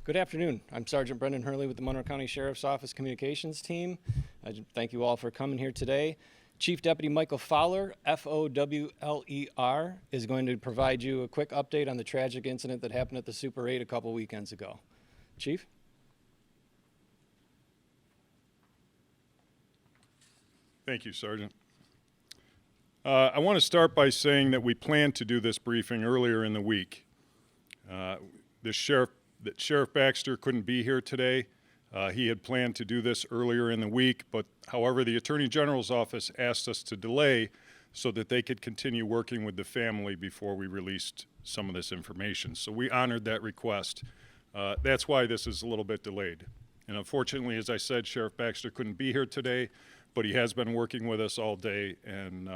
Good afternoon. I'm Sergeant Brendan Hurley with the Monroe County Sheriff's Office Communications Team. Thank you all for coming here today. Chief Deputy Michael Fowler, Fowler, is going to provide you a quick update on the tragic incident that happened at the Super 8 a couple weekends ago. Chief? Thank you, Sergeant. I want to start by saying that we planned to do this briefing earlier in the week. Sheriff Baxter couldn't be here today. He had planned to do this earlier in the week, but however, the Attorney General's office asked us to delay so that they could continue working with the family before we released some of this information. So we honored that request. That's why this is a little bit delayed. And unfortunately, as I said, Sheriff Baxter couldn't be here today, but he has been working with us all day, and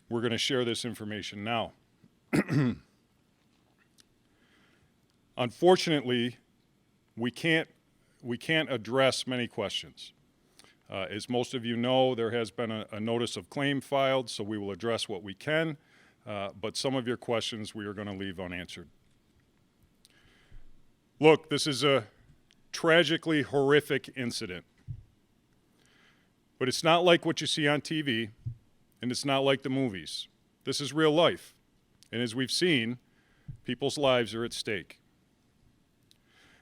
we're going to share this information now. Unfortunately, we can't address many questions. As most of you know, there has been a notice of claim filed, so we will address what we can, but some of your questions we are going to leave unanswered. Look, this is a tragically horrific incident, but it's not like what you see on TV, and it's not like the movies. This is real life, and as we've seen, people's lives are at stake.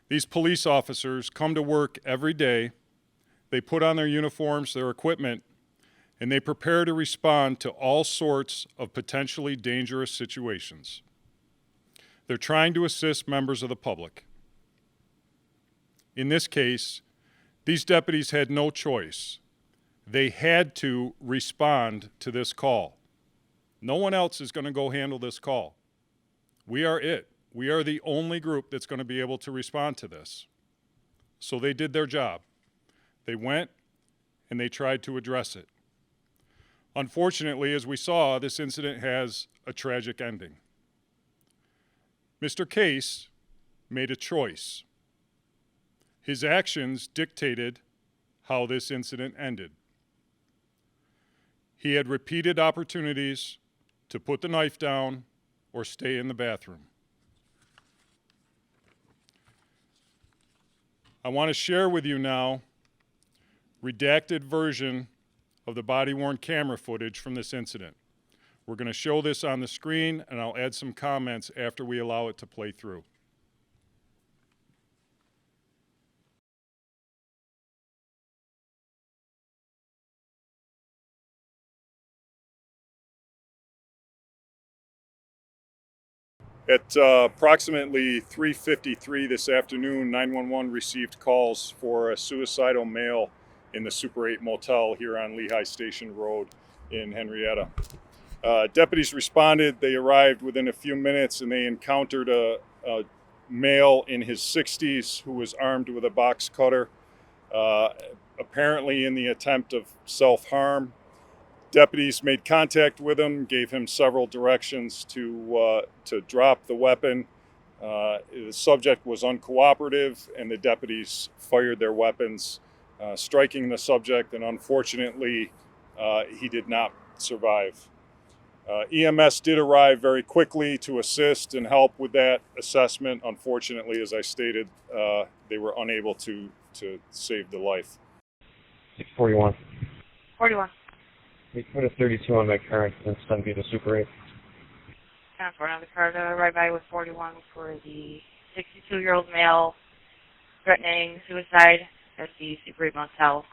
These police officers come to work every day, they put on their uniforms, their equipment, and they prepare to respond to all sorts of potentially dangerous situations. They're trying to assist members of the public. In this case, these deputies had no choice. They had to respond to this call. No one else is going to go handle this call. We are it. We are the only group that's going to be able to respond to this. So they did their job. They went and they tried to address it. Unfortunately, as we saw, this incident has a tragic ending. Mr. Case made a choice. His actions dictated how this incident ended. He had repeated opportunities to put the knife down or stay in the bathroom. I want to share with you now redacted version of the body-worn camera footage from this incident. We're going to show this on the screen, and I'll add some comments after we allow it to play through. At approximately 3:53 this afternoon, 911 received calls for a suicidal male in the Super 8 motel here on Lehigh Station Road in Henrietta. Deputies responded. They arrived within a few minutes, and they encountered a male in his 60s who was armed with a box cutter, apparently in the attempt of self-harm. Deputies made contact with him, gave him several directions to drop the weapon. The subject was uncooperative, and the deputies fired their weapons, striking the subject, and unfortunately, he did not survive. EMS did arrive very quickly to assist and help with that assessment. Unfortunately, as I stated, they were unable to save the life. 641. 41. We put a 32 on my car and sent me to Super 8. 10-4 on the car to right by with 41 for the 62-year-old male threatening suicide at the Super 8 motel.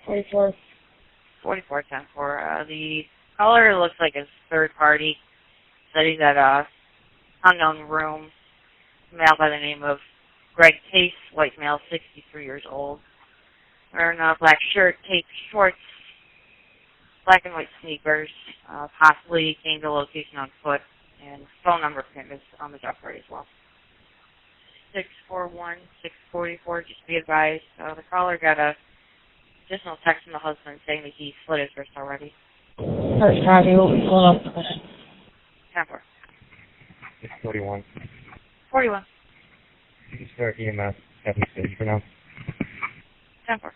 44. 44, 10-4. The caller looks like a third party. Said he's at a unknown room. Male by the name of Greg Case, white male, 63 years old. Wearing a black shirt, taped shorts, black and white sneakers, possibly came to the location on foot, and phone number for him is on the job card as well. 641-644, just be advised. The caller got a additional text from the husband saying that he slit his wrist already. First copy, what was going on? 10-4. 641. 41. You can start EMS. Have me stage for now. 10-4.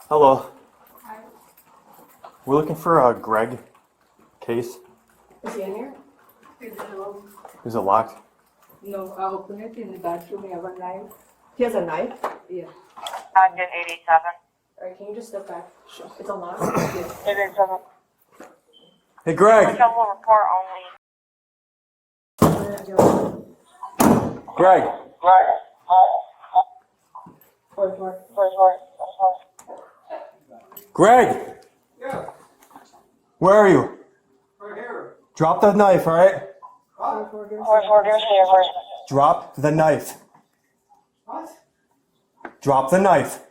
Hello. We're looking for Greg Case. Is he in here? Is it locked? No, I opened it in the bathroom. He have a knife. He has a knife? Yeah. 187. Alright, can you just step back? Sure. It's unlocked? Yes. 87. Hey, Greg. Double report only. Greg. 44. Greg. Yeah. Where are you? Right here. Drop the knife, all right? 44, give us 44, give us the air first. Drop the knife. What? Drop the knife.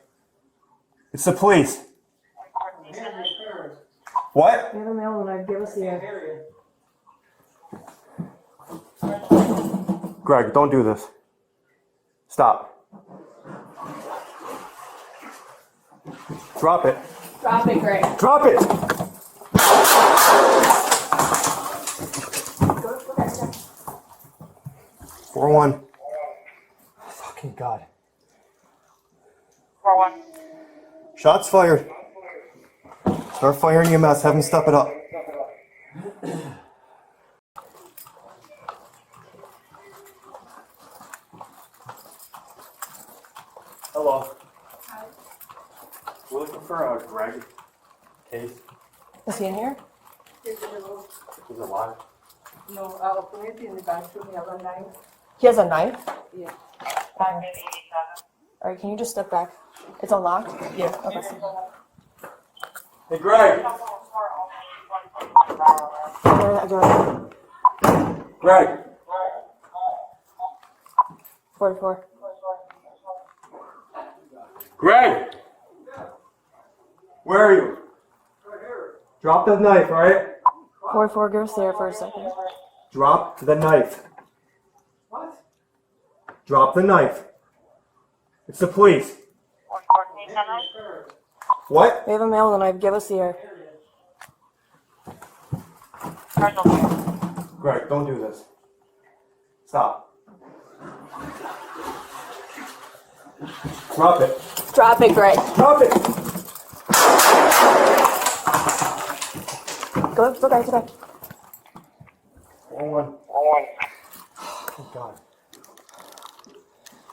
It's the police. Henry's parents. What? We have a mail knife. Give us the air. Harriet. Greg, don't do this. Stop. Drop it. Drop it, Greg. Drop it! Go back, check. 4-1. Fucking God. 41. Shots fired. Start firing EMS. Have him step it up. Hello. Hi. We're looking for Greg Case. Is he in here? Is it locked? No, I opened it in the bathroom. He have a knife. He has a knife? Yeah. 187. Alright, can you just step back? It's unlocked? Yeah. Okay. Hey, Greg. I got it. Greg. 44. Greg. Where are you? Right here. Drop the knife, all right? 44, give us the air for a second. Drop the knife. What? Drop the knife. It's the police. 114, Henry's parents. What? We have a mail knife. Give us the air. Greg, don't do this. Stop. Drop it. Drop it, Greg. Drop it! Go back, go back. 1-1. Oh, God.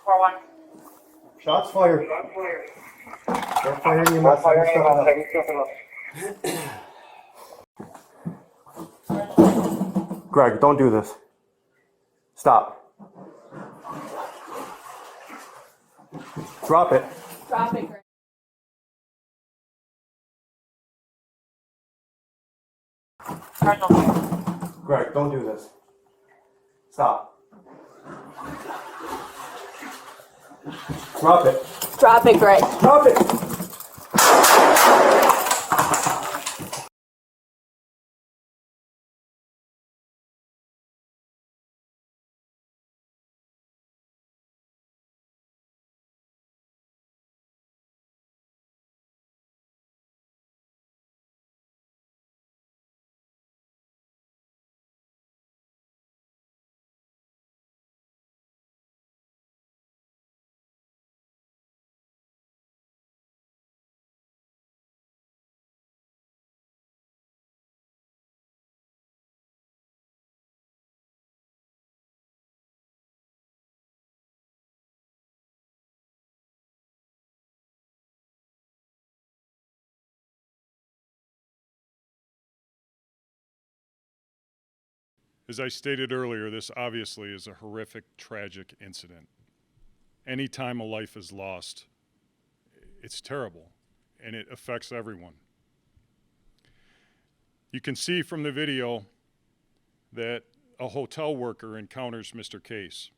41. Shots fired. Start firing EMS. Have him step it up. Greg, don't do this. Stop. Drop it. Drop it, Greg. Greg, don't do this. Stop. Drop it. Drop it, Greg. Drop it! As I stated earlier, this obviously is a horrific, tragic incident. Any time a life is lost, it's terrible, and it affects everyone. You can see from the video that a hotel worker encounters Mr. Case,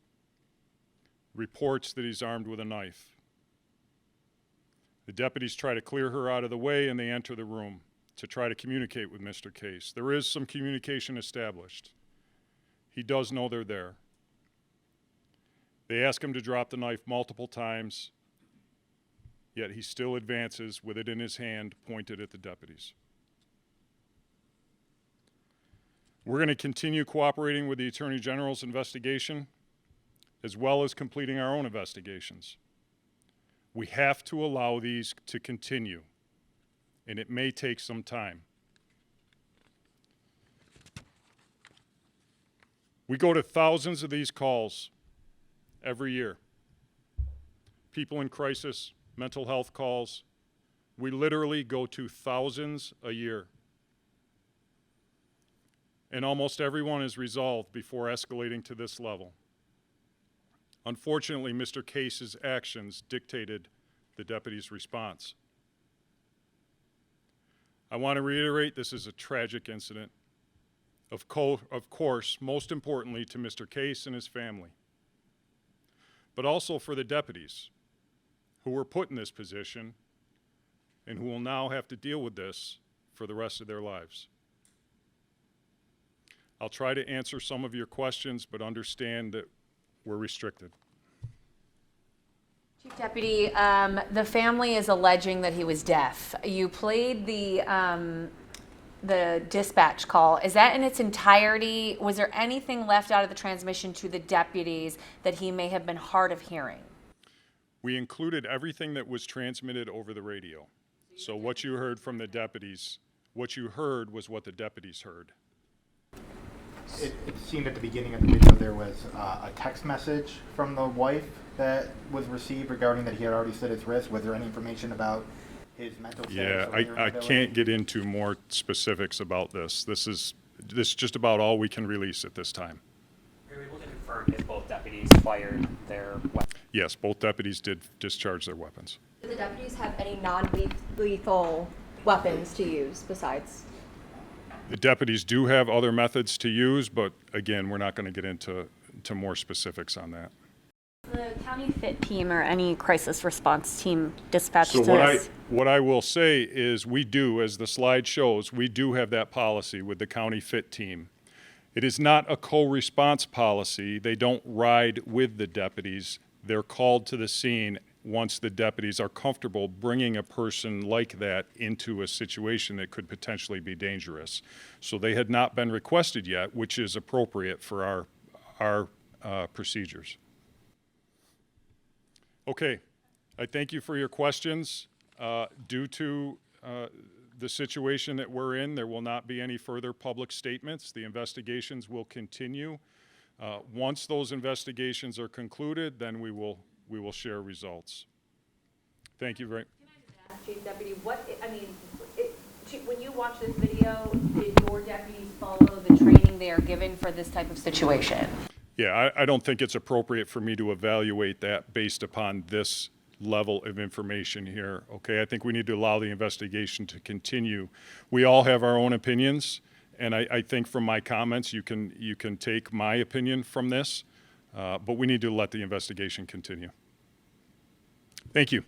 reports that he's armed with a knife. The deputies try to clear her out of the way, and they enter the room to try to communicate with Mr. Case. There is some communication established. He does know they're there. They ask him to drop the knife multiple times, yet he still advances with it in his hand, pointed at the deputies. We're going to continue cooperating with the Attorney General's investigation, as well as completing our own investigations. We have to allow these to continue. and it may take some time. We go to thousands of these calls every year. People in crisis, mental health calls. We literally go to thousands a year. And almost everyone is resolved before escalating to this level. Unfortunately, Mr. Case's actions dictated the deputy's response. I want to reiterate this is a tragic incident. Of course, most importantly to Mr. Case and his family, but also for the deputies who were put in this position and who will now have to deal with this for the rest of their lives. I'll try to answer some of your questions, but understand that we're restricted. Chief Deputy, the family is alleging that he was deaf. You played the dispatch call. Is that in its entirety? Was there anything left out of the transmission to the deputies that he may have been hard of hearing? We included everything that was transmitted over the radio. So what you heard from the deputies, what you heard was what the deputies heard. It seemed at the beginning of the video there was a text message from the wife that was received regarding that he had already slit his wrist. Was there any information about his mental status? Yeah, I can't get into more specifics about this. This is just about all we can release at this time. Are you able to confirm if both deputies fired their weapons? Yes, both deputies did discharge their weapons. Do the deputies have any non-lethal weapons to use besides? The deputies do have other methods to use, but again, we're not going to get into more specifics on that. The county FIT team or any crisis response team dispatched So this? what I will say is we do, as the slide shows, we do have that policy with the county FIT team. It is not a co-response policy. They don't ride with the deputies. They're called to the scene once the deputies are comfortable bringing a person like that into a situation that could potentially be dangerous. So they had not been requested yet, which is appropriate for our procedures. Okay, I thank you for your questions. Due to the situation that we're in, there will not be any further public statements. The investigations will continue. Once those investigations are concluded, then we will share results. Thank you very much. Can I just ask, Chief Deputy, when you watch this video, did your deputies follow the training they are given for this type of situation? Yeah, I don't think it's appropriate for me to evaluate that based upon this level of information here, okay? I think we need to allow the investigation to continue. We all have our own opinions, and I think from my comments, you can take my opinion from this, but we need to let the investigation continue. Thank you.